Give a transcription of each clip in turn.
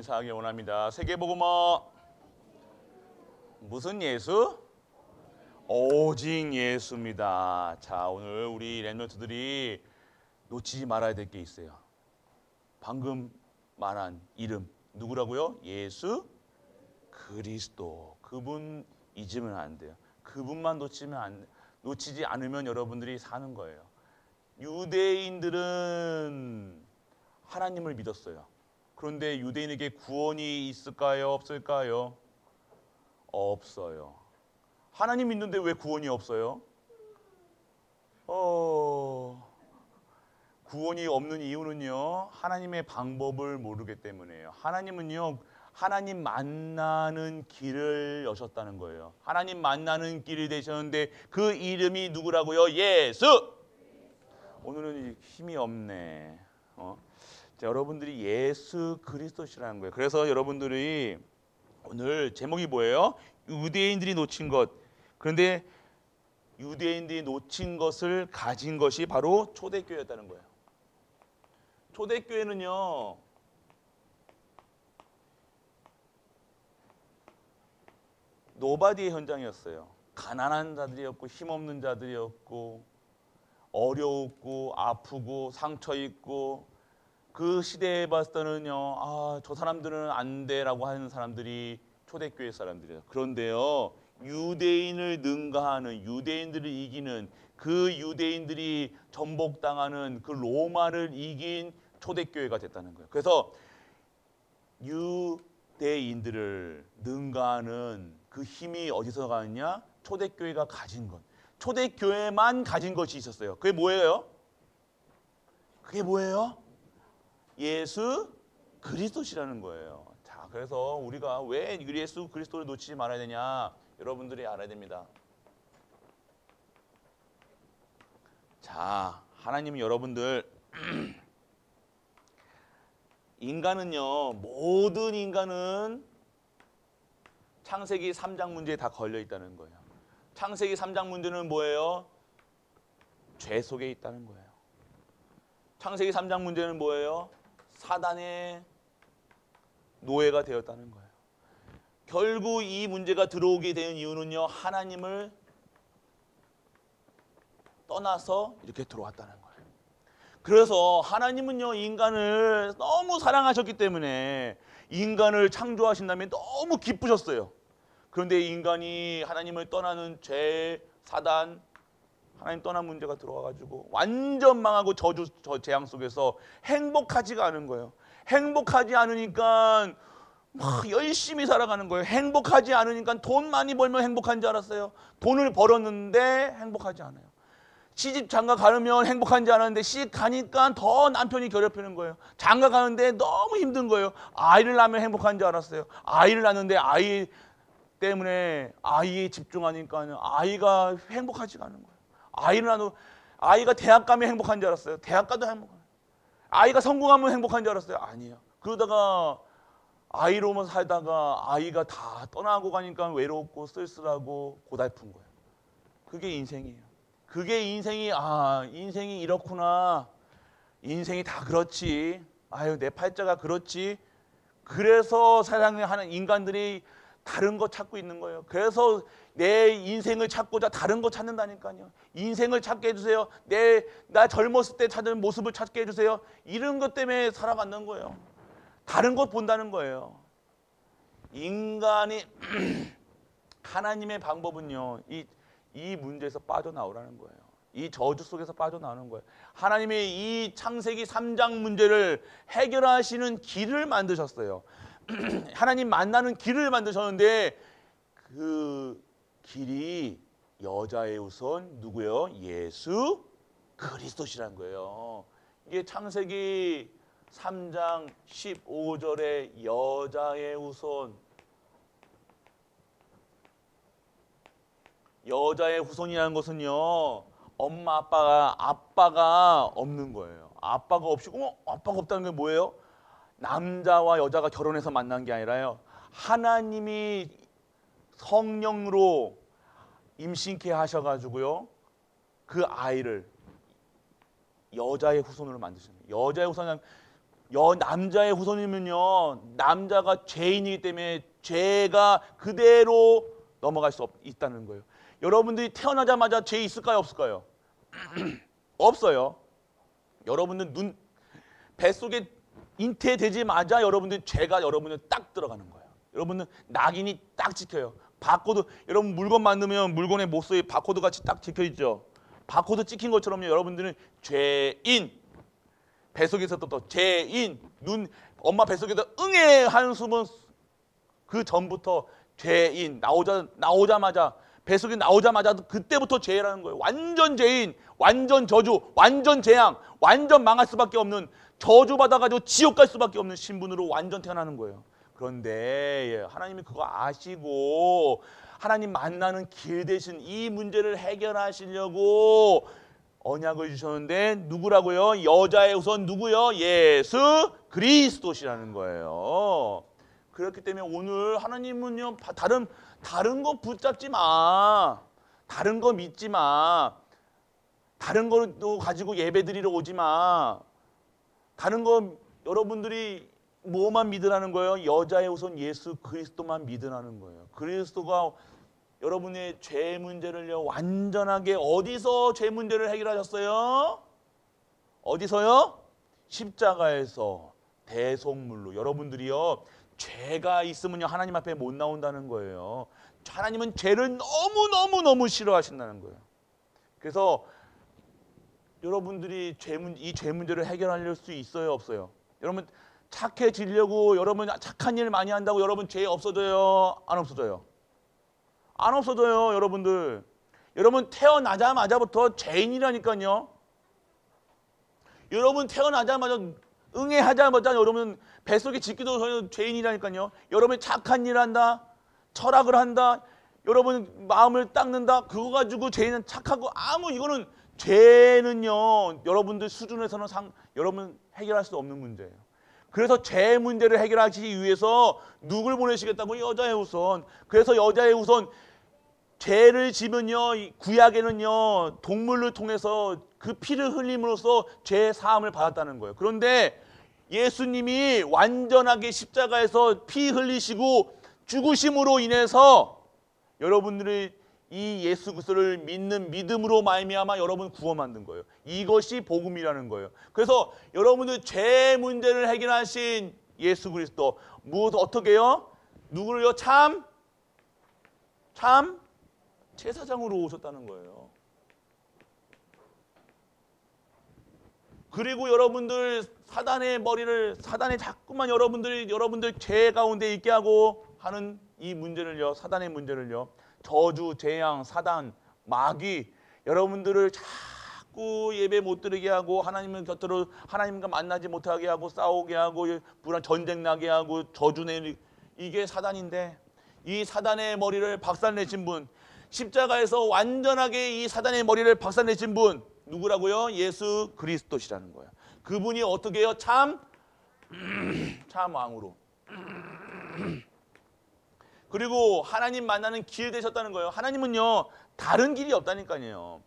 인사하기 원합니다. 세계복음화 무슨 예수? 오직 예수입니다. 자, 오늘 우리 랩런트들이 놓치지 말아야 될 게 있어요. 방금 말한 이름 누구라고요? 예수 그리스도. 그분 잊으면 안 돼요. 그분만 놓치지 않으면 여러분들이 사는 거예요. 유대인들은 하나님을 믿었어요. 그런데 유대인에게 구원이 있을까요? 없을까요? 없어요. 하나님 믿는데 왜 구원이 없어요? 구원이 없는 이유는요, 하나님의 방법을 모르기 때문이에요. 하나님은요, 하나님 만나는 길을 여셨다는 거예요. 하나님 만나는 길이 되셨는데 그 이름이 누구라고요? 예수! 오늘은 힘이 없네. 자, 여러분들이 예수 그리스도시라는 거예요. 그래서 여러분들이 오늘 제목이 뭐예요? 유대인들이 놓친 것. 그런데 유대인들이 놓친 것을 가진 것이 바로 초대교회였다는 거예요. 초대교회는요, 노바디의 현장이었어요. 가난한 자들이었고 힘없는 자들이었고 어려웠고 아프고 상처 있고 그 시대에 봤을 때는요, 저 사람들은 안 돼라고 하는 사람들이 초대교회 사람들이에요. 그런데요, 유대인을 능가하는, 유대인들을 이기는, 그 유대인들이 전복당하는 그 로마를 이긴 초대교회가 됐다는 거예요. 그래서 유대인들을 능가하는 그 힘이 어디서 가느냐? 초대교회가 가진 것. 초대교회만 가진 것이 있었어요. 그게 뭐예요? 그게 뭐예요? 예수 그리스도시라는 거예요. 자, 그래서 우리가 왜 예수 그리스도를 놓치지 말아야 되냐? 여러분들이 알아야 됩니다. 자, 하나님은 여러분들 인간은요, 모든 인간은 창세기 3장 문제에 다 걸려 있다는 거예요. 창세기 3장 문제는 뭐예요? 죄 속에 있다는 거예요. 창세기 3장 문제는 뭐예요? 사단의 노예가 되었다는 거예요. 결국 이 문제가 들어오게 된 이유는요, 하나님을 떠나서 이렇게 들어왔다는 거예요. 그래서 하나님은요, 인간을 너무 사랑하셨기 때문에 인간을 창조하신 다음에 너무 기쁘셨어요. 그런데 인간이 하나님을 떠나는 죄, 사단, 하나님 떠난 문제가 들어와가지고 완전 망하고 재앙 속에서 행복하지가 않은 거예요. 행복하지 않으니까 막 열심히 살아가는 거예요. 행복하지 않으니까 돈 많이 벌면 행복한 줄 알았어요. 돈을 벌었는데 행복하지 않아요. 시집 장가 가면 행복한지 알았는데 시집 가니까 더 남편이 괴롭히는 거예요. 장가 가는데 너무 힘든 거예요. 아이를 낳으면 행복한 줄 알았어요. 아이를 낳는데 아이 때문에 아이에 집중하니까 아이가 행복하지가 않은 거예요. 아이를 낳는 아이가 대학 가면 행복한 줄 알았어요. 대학 가도 행복한 거예요. 아이가 성공하면 행복한 줄 알았어요. 아니에요. 그러다가 아이로만 살다가 아이가 다 떠나고 가니까 외롭고 쓸쓸하고 고달픈 거예요. 그게 인생이에요. 그게 인생이 인생이 이렇구나. 인생이 다 그렇지. 아유, 내 팔자가 그렇지. 그래서 세상에 하는 인간들이 다른 거 찾고 있는 거예요. 그래서 내 인생을 찾고자 다른 거 찾는다니까요. 인생을 찾게 해주세요. 나 젊었을 때 찾은 모습을 찾게 해주세요. 이런 것 때문에 살아가는 거예요. 다른 것 본다는 거예요. 인간이 하나님의 방법은요, 이 문제에서 빠져나오라는 거예요. 이 저주 속에서 빠져나오는 거예요. 하나님의 이 창세기 3장 문제를 해결하시는 길을 만드셨어요. 하나님 만나는 길을 만드셨는데 그 길이 여자의 후손 누구예요? 예수 그리스도시라는 거예요. 이게 창세기 3장 15절에 여자의 후손, 여자의 후손이라는 것은요, 엄마 아빠가 없는 거예요. 아빠가 없이고 아빠가 없다는 게 뭐예요? 남자와 여자가 결혼해서 만난 게 아니라요, 하나님이 성령으로 임신케 하셔가지고요, 그 아이를 여자의 후손으로 만드시는 거예요. 남자의 후손이면요, 남자가 죄인이기 때문에 죄가 그대로 넘어갈 수 있다는 거예요. 여러분들이 태어나자마자 죄 있을까요, 없을까요? 없어요. 여러분들 뱃속에 잉태되자마자 여러분들 죄가 여러분들 딱 들어가는 거예요. 여러분들 낙인이 딱 찍혀요. 바코드, 여러분 물건 만들면 물건의 목소리 바코드 같이 딱 찍혀 있죠. 바코드 찍힌 것처럼요, 여러분들은 죄인, 뱃속에서 또 죄인, 엄마 뱃속에서 응애 한숨은 그 전부터 죄인, 나오자마자 뱃속에 나오자마자 그때부터 죄라는 거예요. 완전 죄인, 완전 저주, 완전 재앙, 완전 망할 수밖에 없는, 저주 받아가지고 지옥 갈 수밖에 없는 신분으로 완전 태어나는 거예요. 그런데 하나님이 그거 아시고 하나님 만나는 길 대신 이 문제를 해결하시려고 언약을 주셨는데, 누구라고요? 여자의 후손 누구요? 예수 그리스도시라는 거예요. 그렇기 때문에 오늘 하나님은요, 다른 거 붙잡지 마. 다른 거 믿지 마. 다른 거도 가지고 예배 드리러 오지 마. 다른 거 여러분들이 뭐만 믿으라는 거예요? 여자의 후손 예수 그리스도만 믿으라는 거예요. 그리스도가 여러분의 죄 문제를요, 완전하게 어디서 죄 문제를 해결하셨어요? 어디서요? 십자가에서 대속물로. 여러분들이요, 죄가 있으면요, 하나님 앞에 못 나온다는 거예요. 하나님은 죄를 너무 싫어하신다는 거예요. 그래서 여러분들이 이 죄 문제를 해결할 수 있어요, 없어요? 여러분 착해지려고 여러분 착한 일 많이 한다고 여러분 죄 없어져요, 안 없어져요? 안 없어져요, 여러분들. 여러분 태어나자마자부터 죄인이라니까요. 여러분 태어나자마자 응애하자마자 여러분 뱃속에 짓기도 전에 죄인이라니까요. 여러분 착한 일 한다, 철학을 한다, 여러분 마음을 닦는다, 그거 가지고 죄인은 착하고 이거는 죄는요, 여러분들 수준에서는 여러분 해결할 수 없는 문제예요. 그래서 죄 문제를 해결하시기 위해서 누굴 보내시겠다고? 여자의 후손. 그래서 여자의 후손, 죄를 지면요, 구약에는요, 동물을 통해서 그 피를 흘림으로써 죄 사함을 받았다는 거예요. 그런데 예수님이 완전하게 십자가에서 피 흘리시고 죽으심으로 인해서 여러분들이 이 예수 그리스도를 믿는 믿음으로 말미암아 여러분 구원 만든 거예요. 이것이 복음이라는 거예요. 그래서 여러분들 죄 문제를 해결하신 예수 그리스도, 어떻게 해요? 누구를요? 참 제사장으로 오셨다는 거예요. 그리고 여러분들 사단의 자꾸만 여러분들 죄 가운데 있게 하고 하는 이 문제를요, 사단의 문제를요, 저주, 재앙, 사단, 마귀, 여러분들을 자꾸 예배 못 드리게 하고 하나님을 곁으로 하나님과 만나지 못하게 하고 싸우게 하고 불안 전쟁 나게 하고 저주 내리, 이게 사단인데, 이 사단의 머리를 박살내신 분, 십자가에서 완전하게 이 사단의 머리를 박살내신 분 누구라고요? 예수 그리스도시라는 거예요. 그분이 어떻게 해요? 참 왕으로. 그리고 하나님 만나는 길 되셨다는 거예요. 하나님은요, 다른 길이 없다니까요.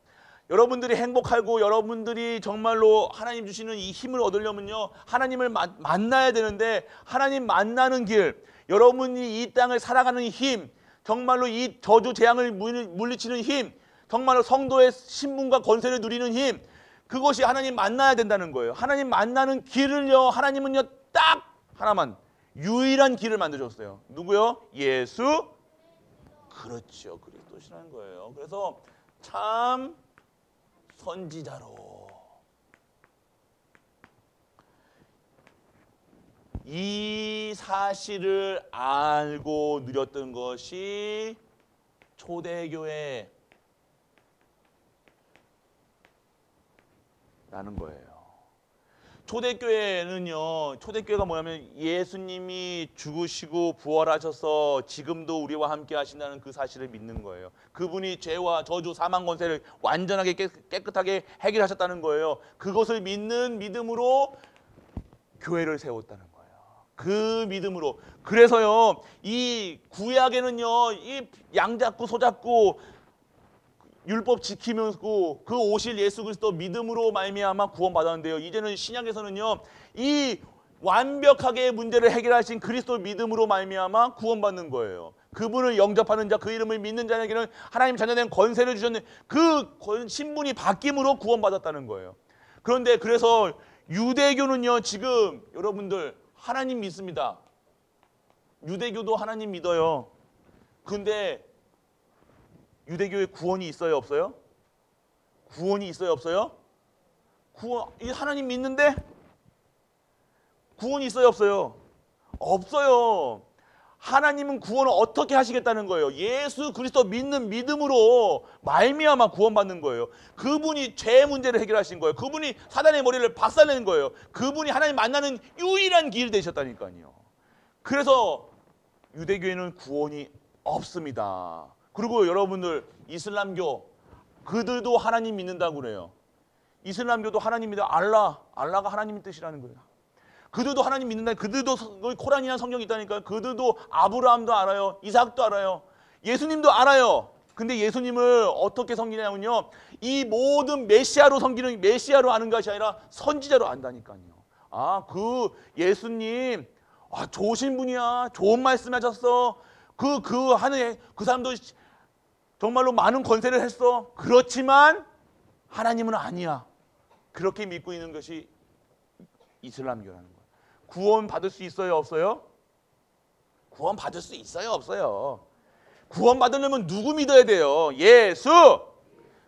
여러분들이 행복하고 여러분들이 정말로 하나님 주시는 이 힘을 얻으려면요, 하나님을 만나야 되는데, 하나님 만나는 길, 여러분이 이 땅을 살아가는 힘, 정말로 이 저주 재앙을 물리치는 힘, 정말로 성도의 신분과 권세를 누리는 힘, 그것이 하나님 만나야 된다는 거예요. 하나님 만나는 길을요, 하나님은요, 딱 하나만, 유일한 길을 만드셨어요. 누구요? 예수 그렇죠, 그리스도시라는 거예요. 그래서 참 선지자로 이 사실을 알고 누렸던 것이 초대교회라는 거예요. 초대교회가 뭐냐면 예수님이 죽으시고 부활하셔서 지금도 우리와 함께 하신다는 그 사실을 믿는 거예요. 그분이 죄와 저주, 사망 권세를 완전하게 깨끗하게 해결하셨다는 거예요. 그것을 믿는 믿음으로 교회를 세웠다는 거예요. 그 믿음으로. 그래서요, 이 구약에는요, 이 양 잡고 소 잡고 율법 지키면서 그 오실 예수 그리스도 믿음으로 말미암아 구원받았는데요, 이제는 신약에서는요, 이 완벽하게 문제를 해결하신 그리스도 믿음으로 말미암아 구원받는 거예요. 그분을 영접하는 자, 그 이름을 믿는 자에게는 하나님 자녀된 권세를 주셨는데 그 신분이 바뀜으로 구원받았다는 거예요. 그런데 그래서 유대교는요, 지금 여러분들 하나님 믿습니다. 유대교도 하나님 믿어요. 근데 유대교에 구원이 있어요, 없어요? 구원이 있어요, 없어요? 하나님 믿는데 구원이 있어요, 없어요? 없어요. 하나님은 구원을 어떻게 하시겠다는 거예요? 예수 그리스도 믿는 믿음으로 말미암아 구원받는 거예요. 그분이 죄 문제를 해결하신 거예요. 그분이 사단의 머리를 박살낸 거예요. 그분이 하나님 만나는 유일한 길 되셨다니까요. 그래서 유대교에는 구원이 없습니다. 그리고 여러분들 이슬람교 그들도 하나님 믿는다고 그래요. 이슬람교도 하나님 믿어. 알라가 하나님의 뜻이라는 거예요. 그들도 하나님 믿는다. 그들도 코란이라는 성경이 있다니까요. 그들도 아브라함도 알아요. 이삭도 알아요. 예수님도 알아요. 근데 예수님을 어떻게 섬기냐면요, 이 모든 메시아로 섬기는, 메시아로 아는 것이 아니라 선지자로 안다니까요. 그 예수님 좋으신 분이야. 좋은 말씀 하셨어. 그 사람도 정말로 많은 권세를 했어. 그렇지만 하나님은 아니야. 그렇게 믿고 있는 것이 이슬람교라는 거예요. 구원 받을 수 있어요, 없어요? 구원 받을 수 있어요, 없어요? 구원 받으려면 누구 믿어야 돼요? 예수.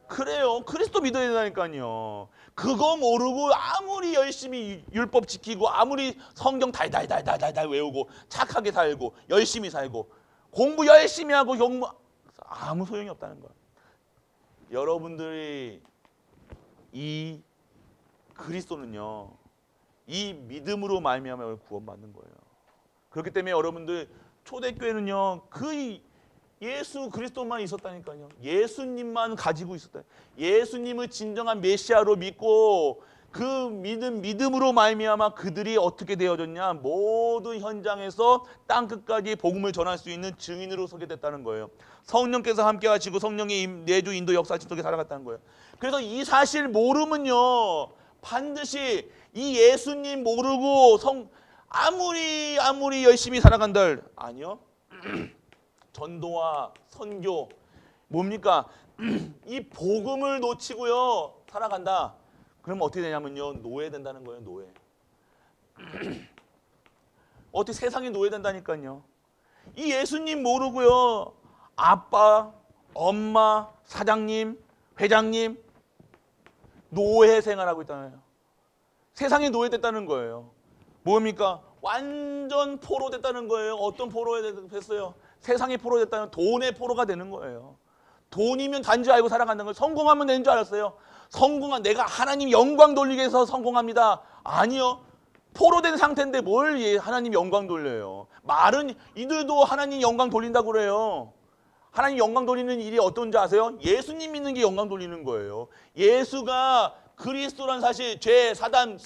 그래요. 그리스도 믿어야 된다니까요. 그거 모르고 아무리 열심히 율법 지키고 아무리 성경 달달달달달 외우고 착하게 살고 열심히 살고 공부 열심히 하고 아무 소용이 없다는 거예요. 여러분들이 이 그리스도는요, 이 믿음으로 말미암아 구원받는 거예요. 그렇기 때문에 여러분들 초대교회는요, 그 예수 그리스도만 있었다니까요. 예수님만 가지고 있었다. 예수님을 진정한 메시아로 믿고 그 믿음으로 말미암아 그들이 어떻게 되어졌냐, 모든 현장에서 땅 끝까지 복음을 전할 수 있는 증인으로 서게 됐다는 거예요. 성령께서 함께 하시고 성령의 내주 인도 역사하심 속에 살아갔다는 거예요. 그래서 이 사실 모르면요, 반드시 이 예수님 모르고 아무리 열심히 살아간들, 아니요. 전도와 선교 뭡니까? 이 복음을 놓치고요 살아간다. 그러면 어떻게 되냐면요, 노예된다는 거예요. 노예. 어떻게 세상에 노예된다니까요. 이 예수님 모르고요 아빠, 엄마, 사장님, 회장님 노예 생활하고 있다는, 세상에 노예됐다는 거예요. 뭡니까? 완전 포로 됐다는 거예요. 어떤 포로에 됐어요? 세상의 포로 됐다는, 돈의 포로가 되는 거예요. 돈이면 단지 알고 살아간다는 거예요. 성공하면 되는 줄 알았어요. 내가 하나님 영광 돌리기 위해서 성공합니다. 아니요. 포로된 상태인데 뭘 하나님 영광 돌려요. 말은 이들도 하나님 영광 돌린다고 그래요. 하나님 영광 돌리는 일이 어떤지 아세요? 예수님 믿는 게 영광 돌리는 거예요. 예수가 그리스도란 사실, 죄, 사단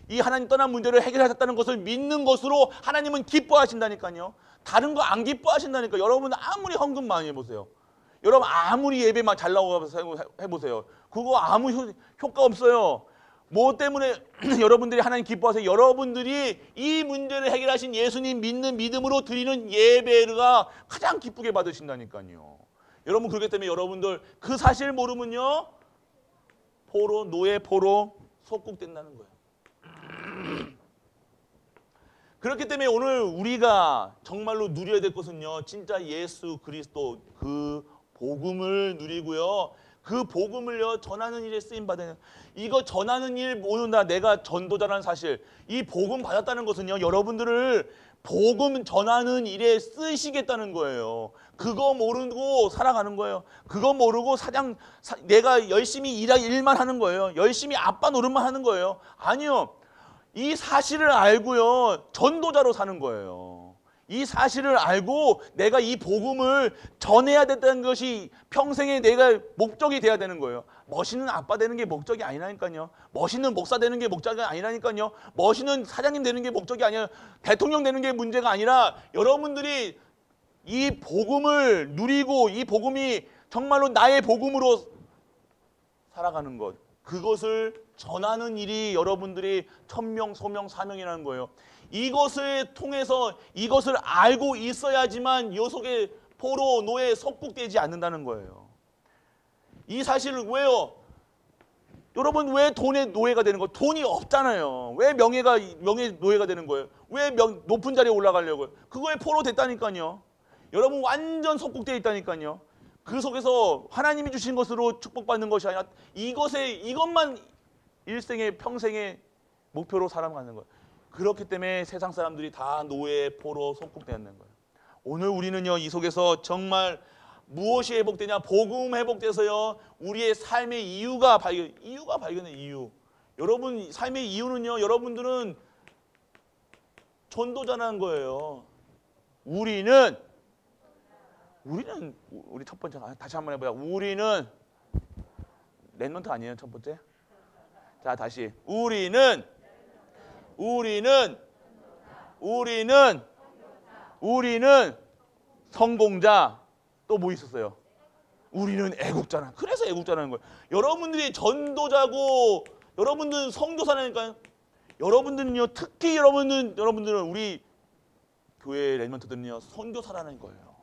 이 하나님 떠난 문제를 해결하셨다는 것을 믿는 것으로 하나님은 기뻐하신다니까요. 다른 거 안 기뻐하신다니까. 여러분 아무리 헌금 많이 해보세요. 여러분 아무리 예배 막 잘 나오고 해보세요. 그거 아무 효과 없어요. 뭐 때문에 여러분들이 하나님 기뻐하세요? 여러분들이 이 문제를 해결하신 예수님 믿는 믿음으로 드리는 예배가 가장 기쁘게 받으신다니까요. 여러분 그렇기 때문에 여러분들 그 사실 모르면요, 노예 포로 속국된다는 거예요. 그렇기 때문에 오늘 우리가 정말로 누려야 될 것은요, 진짜 예수 그리스도 그 복음을 누리고요, 그 복음을요 전하는 일에 쓰임 받아야, 이거 전하는 일 모른다. 내가 전도자라는 사실, 이 복음 받았다는 것은요, 여러분들을 복음 전하는 일에 쓰시겠다는 거예요. 그거 모르고 살아가는 거예요. 그거 모르고 내가 열심히 일만 하는 거예요. 열심히 아빠 노릇만 하는 거예요. 아니요. 이 사실을 알고요 전도자로 사는 거예요. 이 사실을 알고 내가 이 복음을 전해야 된다는 것이 평생의 내가 목적이 돼야 되는 거예요. 멋있는 아빠 되는 게 목적이 아니라니까요. 멋있는 목사 되는 게 목적이 아니라니까요. 멋있는 사장님 되는 게 목적이 아니라, 대통령 되는 게 문제가 아니라, 여러분들이 이 복음을 누리고 이 복음이 정말로 나의 복음으로 살아가는 것, 그것을 전하는 일이 여러분들이 천명, 소명, 사명이라는 거예요. 이것을 통해서 이것을 알고 있어야지만 요 속에 포로, 노예, 속국되지 않는다는 거예요. 이 사실을 왜요? 여러분 왜 돈의 노예가 되는 거예요? 돈이 없잖아요. 왜 명예 노예가 되는 거예요? 왜 높은 자리에 올라가려고요? 그거에 포로 됐다니까요. 여러분 완전 속국되어 있다니까요. 그 속에서 하나님이 주신 것으로 축복받는 것이 아니라 이것만 일생의 평생의 목표로 살아가는 거예요. 그렇기 때문에 세상 사람들이 다 노예, 포로, 속국되었는 거예요. 오늘 우리는요 이 속에서 정말 무엇이 회복되냐? 복음 회복돼서요 우리의 삶의 이유가 발견해. 이유. 여러분 삶의 이유는요 여러분들은 전도자라는 거예요. 우리 첫 번째 다시 한번 해보자. 우리는 랩넌트 아니에요 첫 번째? 자 다시 우리는 성공자. 또 뭐 있었어요? 우리는 애국자라. 그래서 애국자라는 거예요. 여러분들이 전도자고 여러분들은 성도사라니까요. 여러분들은요 특히 여러분들은 우리 교회 랩넌트들은요 선교사라는 거예요.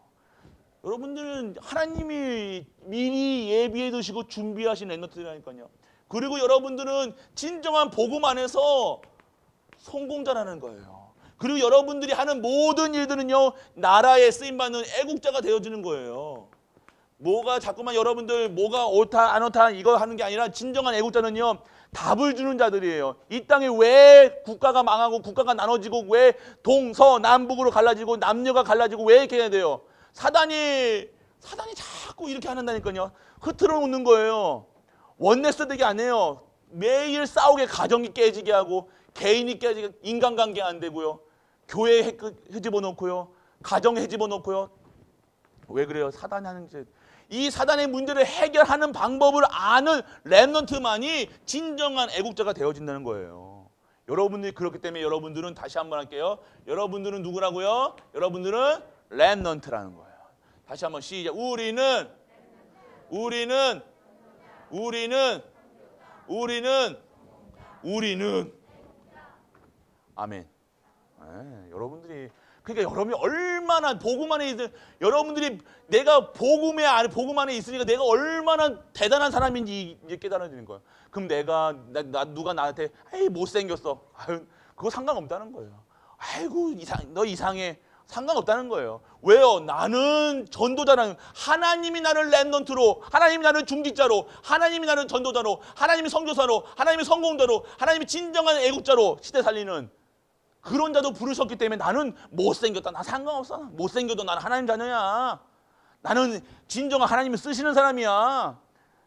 여러분들은 하나님이 미리 예비해 두시고 준비하신 랩넌트라니까요. 그리고 여러분들은 진정한 복음 안에서 성공자라는 거예요. 그리고 여러분들이 하는 모든 일들은요 나라에 쓰임받는 애국자가 되어지는 거예요. 뭐가 자꾸만 여러분들 뭐가 옳다 안 옳다 이거 하는 게 아니라 진정한 애국자는요 답을 주는 자들이에요. 이 땅에 왜 국가가 망하고 국가가 나눠지고 왜 동서남북으로 갈라지고 남녀가 갈라지고 왜 이렇게 해야 돼요? 사단이 자꾸 이렇게 한다니까요. 흐트러 놓는 거예요. 원내스 되게 안 해요. 매일 싸우게 가정이 깨지게 하고 개인이 깨지게 인간관계 안 되고요. 교회 해집어 놓고요. 가정 해집어 놓고요. 왜 그래요? 사단이 하는 짓. 이 사단의 문제를 해결하는 방법을 아는 랩넌트만이 진정한 애국자가 되어진다는 거예요. 여러분들이 그렇기 때문에 여러분들은 다시 한번 할게요. 여러분들은 누구라고요? 여러분들은 랩넌트라는 거예요. 다시 한번 시작. 우리는 아멘. 여러분들이 그러니까 여러분이 얼마나 복음 안에 있는 여러분들이 내가 복음 안에 있으니까 내가 얼마나 대단한 사람인지 이제 깨달아지는 거예요. 그럼 누가 나한테 에이 못생겼어. 아유, 그거 상관없다는 거예요. 아이고 너 이상해. 상관없다는 거예요. 왜요? 나는 전도자라는 하나님이 나를 랩넌트로 하나님이 나를 중직자로 하나님이 나를 전도자로 하나님이 선교사로 하나님이 성공자로 하나님이 진정한 애국자로 시대 살리는 그런 자도 부르셨기 때문에 나는 못생겼다. 나 상관없어. 못생겨도 나는 하나님 자녀야. 나는 진정한 하나님이 쓰시는 사람이야.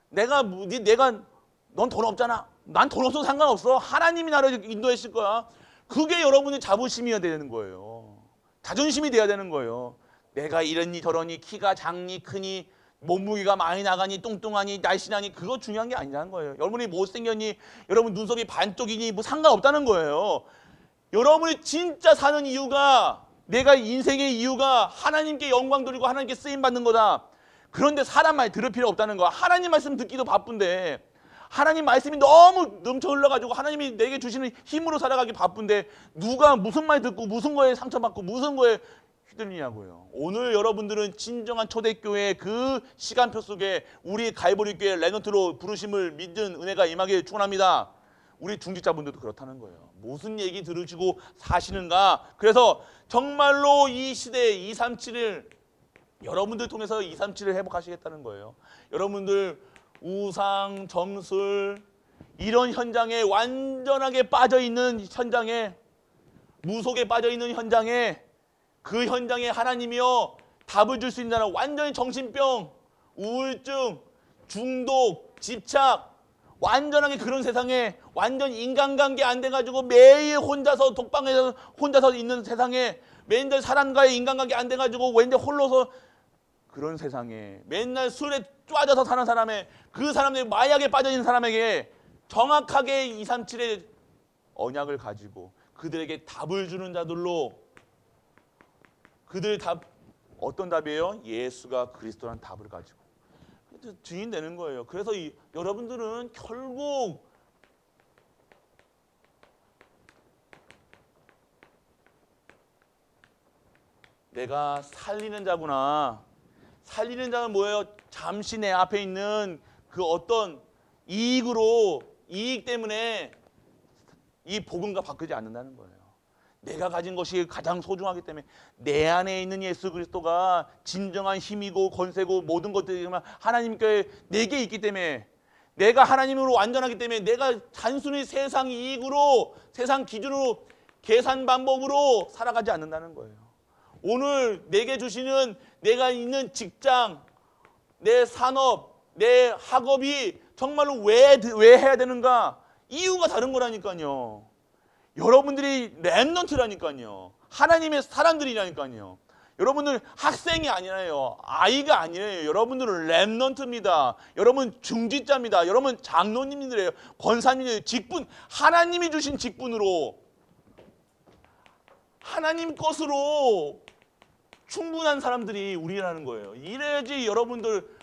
넌 돈 없잖아. 난 돈 없어도 상관없어. 하나님이 나를 인도했을 거야. 그게 여러분의 자부심이어야 되는 거예요. 자존심이 돼야 되는 거예요. 내가 이러니 저러니 키가 작니 크니 몸무게가 많이 나가니 뚱뚱하니 날씬하니 그거 중요한 게 아니라는 거예요. 여러분이 못생겼니 여러분 눈썹이 반쪽이니 뭐 상관없다는 거예요. 여러분이 진짜 사는 이유가 내가 인생의 이유가 하나님께 영광 돌리고 하나님께 쓰임받는 거다. 그런데 사람 말 들을 필요 없다는 거야. 하나님 말씀 듣기도 바쁜데 하나님 말씀이 너무 넘쳐 흘러가지고 하나님이 내게 주시는 힘으로 살아가기 바쁜데 누가 무슨 말 듣고 무슨 거에 상처받고 무슨 거에 휘둘리냐고요. 오늘 여러분들은 진정한 초대교회의 그 시간표 속에 우리 갈보리교회 랩넌트로 부르심을 믿는 은혜가 임하기를 축원합니다. 우리 중직자분들도 그렇다는 거예요. 무슨 얘기 들으시고 사시는가. 그래서 정말로 이 시대에 237을 여러분들 통해서 237을 회복하시겠다는 거예요. 여러분들 우상, 점술 이런 현장에 완전하게 빠져있는 현장에 무속에 빠져있는 현장에 그 현장에 하나님이요 답을 줄 수 있는 나라 완전히 정신병, 우울증, 중독, 집착 완전하게 그런 세상에 완전 인간관계 안 돼가지고 매일 혼자서 독방에서 혼자서 있는 세상에 맨날 사람과의 인간관계 안 돼가지고 왠지 홀로서 그런 세상에 맨날 술에 빠져서 사는 사람의 그 사람들 마약에 빠져있는 사람에게 정확하게 237의 언약을 가지고 그들에게 답을 주는 자들로 그들 답 어떤 답이에요? 예수가 그리스도라는 답을 가지고 증인 되는 거예요. 그래서 여러분들은 결국 내가 살리는 자구나. 살리는 자는 뭐예요? 잠시 내 앞에 있는 그 어떤 이익 때문에 이 복음과 바꾸지 않는다는 거예요. 내가 가진 것이 가장 소중하기 때문에 내 안에 있는 예수 그리스도가 진정한 힘이고 권세고 모든 것들이 하나님께 내게 있기 때문에 내가 하나님으로 완전하기 때문에 내가 단순히 세상 이익으로 세상 기준으로 계산 방법으로 살아가지 않는다는 거예요. 오늘 내게 주시는 내가 있는 직장, 내 산업, 내 학업이 정말로 왜 해야 되는가? 이유가 다른 거라니까요. 여러분들이 렘넌트라니까요. 하나님의 사람들이라니까요. 여러분들 학생이 아니라요. 아이가 아니에요. 여러분들은 렘넌트입니다. 여러분 중직자입니다. 여러분 장로님들이에요. 권사님들이에요. 직분, 하나님이 주신 직분으로 하나님 것으로 충분한 사람들이 우리라는 거예요. 이래야지 여러분들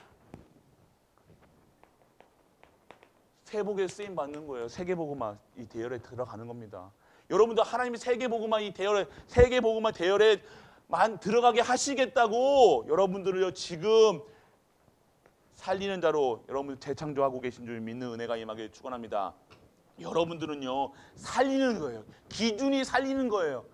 세복에 쓰임 받는 거예요. 세계복음화 이 대열에 들어가는 겁니다. 여러분들 하나님이 세계복음화 이 대열에 세계복음화 대열에만 들어가게 하시겠다고 여러분들을요 지금 살리는 자로 여러분들 재창조하고 계신 줄 믿는 은혜가 임하게 축원합니다. 여러분들은요 살리는 거예요. 기준이 살리는 거예요.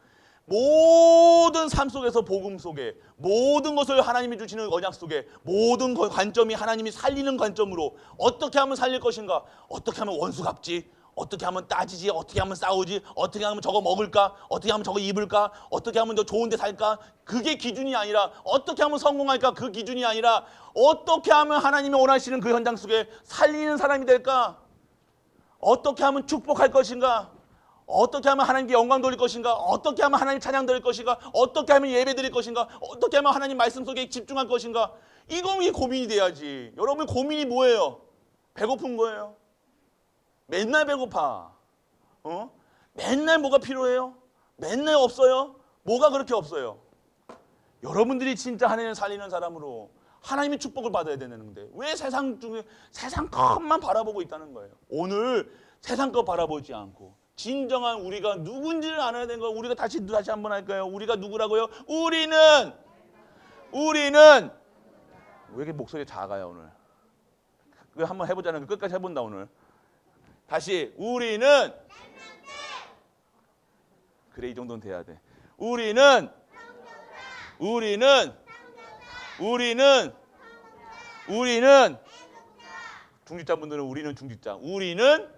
모든 삶 속에서 복음 속에 모든 것을 하나님이 주시는 언약 속에 모든 관점이 하나님이 살리는 관점으로 어떻게 하면 살릴 것인가, 어떻게 하면 원수 갚지, 어떻게 하면 따지지, 어떻게 하면 싸우지, 어떻게 하면 저거 먹을까, 어떻게 하면 저거 입을까, 어떻게 하면 더 좋은 데 살까, 그게 기준이 아니라 어떻게 하면 성공할까, 그 기준이 아니라 어떻게 하면 하나님이 원하시는 그 현장 속에 살리는 사람이 될까, 어떻게 하면 축복할 것인가, 어떻게 하면 하나님께 영광 돌릴 것인가, 어떻게 하면 하나님 찬양 드릴 것인가, 어떻게 하면 예배 드릴 것인가, 어떻게 하면 하나님 말씀 속에 집중할 것인가, 이게 고민이 돼야지. 여러분 고민이 뭐예요? 배고픈 거예요. 맨날 배고파. 맨날 뭐가 필요해요? 맨날 없어요? 뭐가 그렇게 없어요? 여러분들이 진짜 하나님을 살리는 사람으로 하나님의 축복을 받아야 되는데 왜 세상 중에 세상 것만 바라보고 있다는 거예요. 오늘 세상 것 바라보지 않고 진정한 우리가 누군지를 알아야 되는 거예요. 우리가 다시 한번 할까요? 우리가 누구라고요? 우리는 왜 이렇게 목소리 작아요 오늘? 왜 한번 해보자는 거 끝까지 해본다 오늘. 다시 우리는 그래 이 정도는 돼야 돼. 우리는 중직자분들은 우리는 중직자. 우리는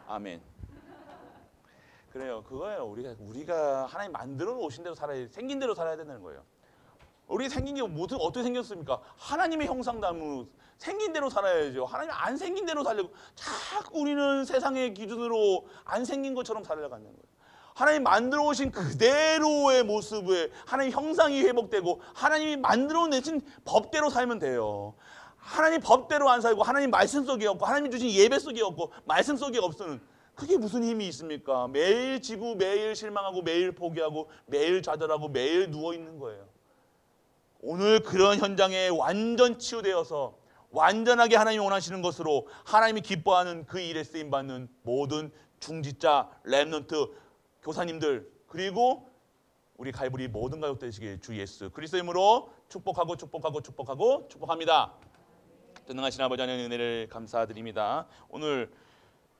아멘. 그래요. 그거예요. 우리가 하나님 만들어 놓으신 대로 살아야 생긴 대로 살아야 된다는 거예요. 우리 생긴 게 무슨 어떻게 생겼습니까? 하나님의 형상대로 생긴 대로 살아야죠. 하나님 안 생긴 대로 살려고 자꾸 우리는 세상의 기준으로 안 생긴 것처럼 살아가는 거예요. 하나님 만들어 오신 그대로의 모습에 하나님 형상이 회복되고 하나님이 만들어 내신 법대로 살면 돼요. 하나님 법대로 안 살고 하나님 말씀 속에 없고 하나님이 주신 예배 속에 없고 말씀 속에 없으면 그게 무슨 힘이 있습니까? 매일 지고 매일 실망하고 매일 포기하고 매일 좌절하고 매일 누워있는 거예요. 오늘 그런 현장에 완전 치유되어서 완전하게 하나님이 원하시는 것으로 하나님이 기뻐하는 그 일에 쓰임받는 모든 중직자, 렘넌트, 교사님들 그리고 우리 갈보리 모든 가족 되시길 주 예수 그리스도의 이름으로 축복합니다. 전능하신 아버지 하나님의 은혜를 감사드립니다. 오늘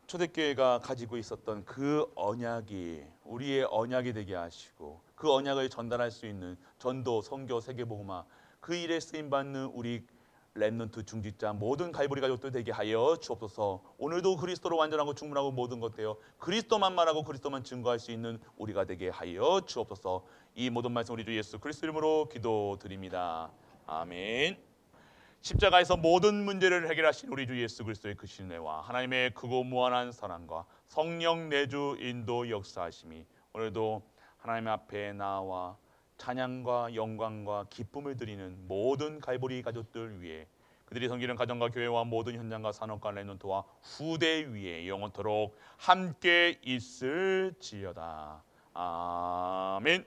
초대교회가 가지고 있었던 그 언약이 우리의 언약이 되게 하시고 그 언약을 전달할 수 있는 전도, 선교, 세계복음화 그 일에 쓰임받는 우리 렘넌트 중직자 모든 갈보리 가족들 되게 하여 주옵소서. 오늘도 그리스도로 완전하고 충분하고 모든 것 되어 그리스도만 말하고 그리스도만 증거할 수 있는 우리가 되게 하여 주옵소서. 이 모든 말씀 우리 주 예수 그리스도 이름으로 기도드립니다. 아멘. 십자가에서 모든 문제를 해결하신 우리 주 예수 그리스도의 그 신뢰와 하나님의 크고 무한한 사랑과 성령 내주 인도 역사하심이 오늘도 하나님 앞에 나와 찬양과 영광과 기쁨을 드리는 모든 갈보리 가족들 위해 그들이 섬기는 가정과 교회와 모든 현장과 산업과 렘넌트와 후대 위에 영원토록 함께 있을지어다. 아멘.